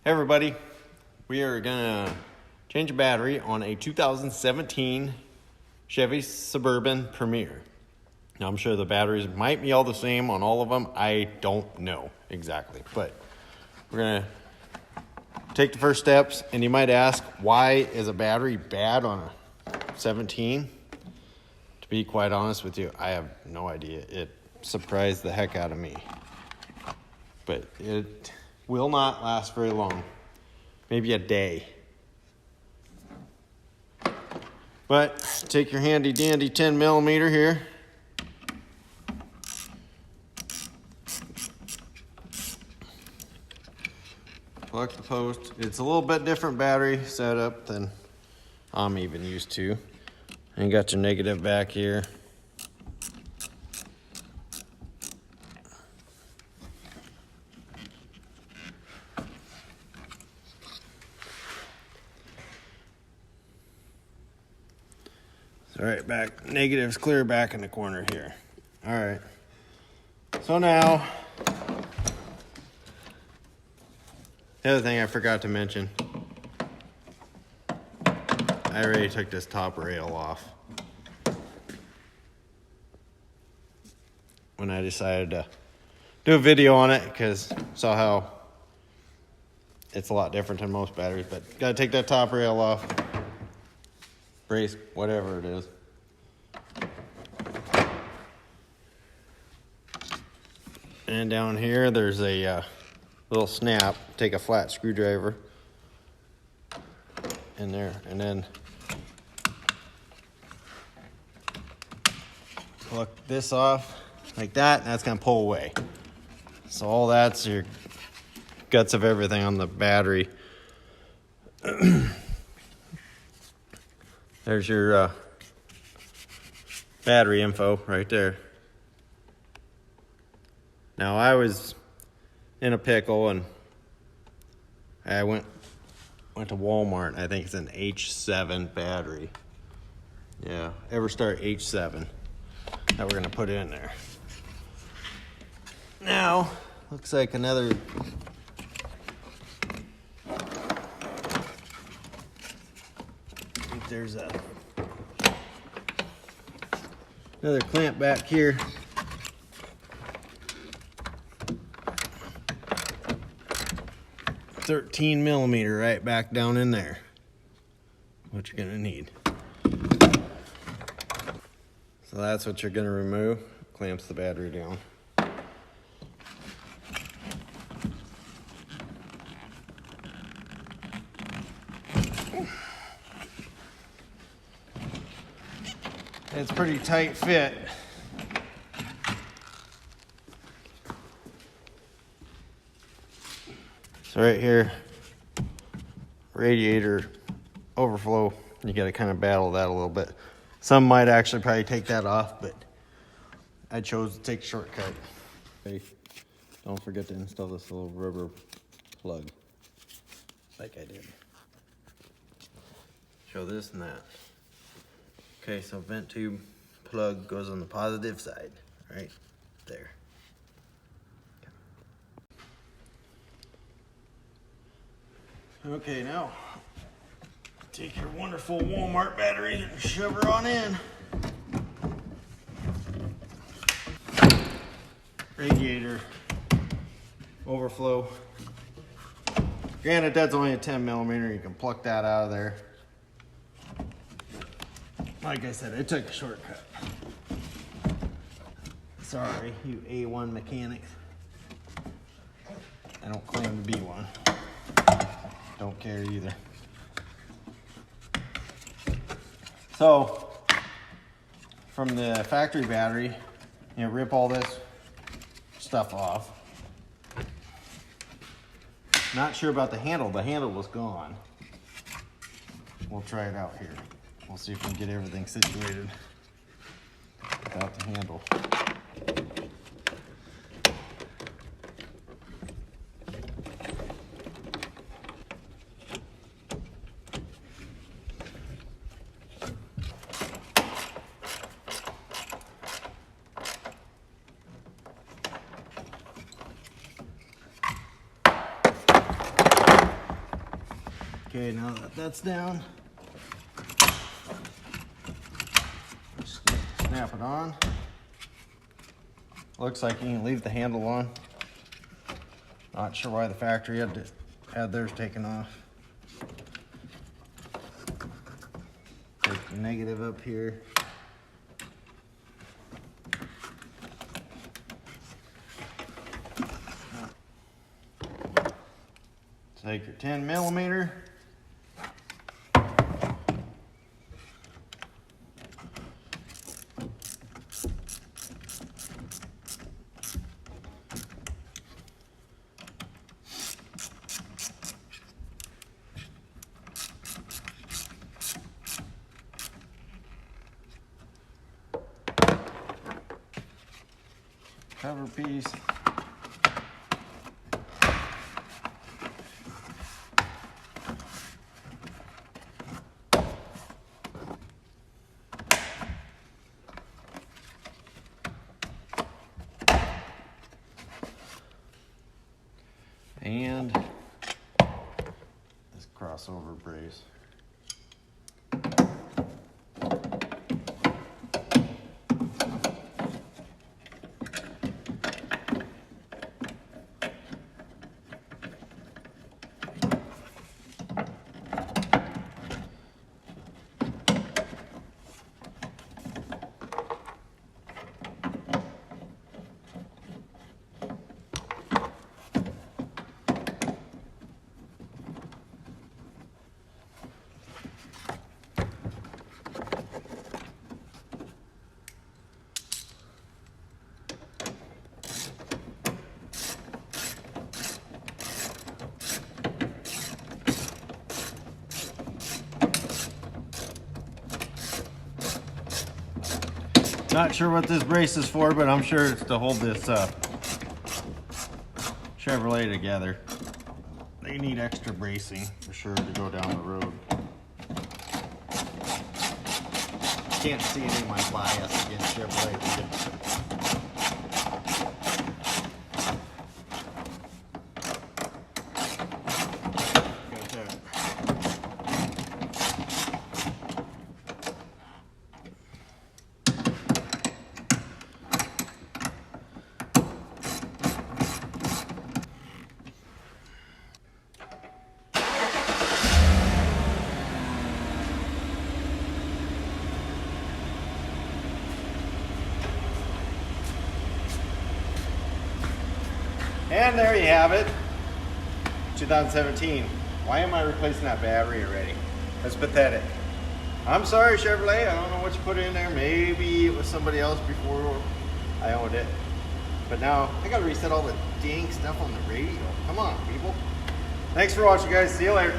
Hey everybody, we are gonna change a battery on a 2017 Chevy Suburban Premier. Now I'm sure the batteries might be all the same on all of them. I don't know exactly, but we're gonna take the first steps. And you might ask, why is a battery bad on a 17? To be quite honest with you, I have no idea. It surprised the heck out of me. But it will not last very long. Maybe a day. But take your handy dandy 10 millimeter here. Plug the post. It's a little bit different battery setup than I'm even used to. And you got your negative back here. All right, back negative's clear back in the corner here. All right. So now, the other thing I forgot to mention, I already took this top rail off when I decided to do a video on it, because saw how it's a lot different than most batteries. But gotta take that top rail off. Brace, whatever it is. And down here, there's a little snap. Take a flat screwdriver in there, and then pluck this off like that, and that's gonna pull away. So all that's your guts of everything on the battery. There's your battery info right there. Now I was in a pickle and I went to Walmart. I think it's an H7 battery. Yeah, Everstart H7 that we're gonna put in there. Now, looks like another there's another clamp back here. $13 millimeter right back down in there. What you're gonna need. So that's what you're gonna remove. Clamps the battery down. It's pretty tight fit. So right here, radiator overflow, you gotta kind of battle that a little bit. Some might actually probably take that off, but I chose to take a shortcut. Okay. Don't forget to install this little rubber plug, like I did. Show this and that. Okay, so vent tube plug goes on the positive side, right there. Okay, now take your wonderful Walmart battery and shove her on in. Radiator overflow. Granted, that's only a 10 millimeter. You can pluck that out of there. Like I said, I took a shortcut. Sorry, you A1 mechanics. I don't claim to be one. Don't care either. So, from the factory battery, you rip all this stuff off. Not sure about the handle. The handle was gone. We'll try it out here. We'll see if we can get everything situated without the handle. Okay, now that that's down, snap it on. Looks like you can leave the handle on. Not sure why the factory had theirs taken off. Take the negative up here. Take your 10mm. Cover piece. And this crossover brace. Not sure what this brace is for, but I'm sure it's to hold this Chevrolet together. They need extra bracing for sure to go down the road. Can't see any of my bias against Chevrolet. And there you have it, 2017. Why am I replacing that battery already? That's pathetic. I'm sorry, Chevrolet, I don't know what you put in there. Maybe it was somebody else before I owned it. But now I gotta reset all the dang stuff on the radio. Come on, people. Thanks for watching, guys. See you later.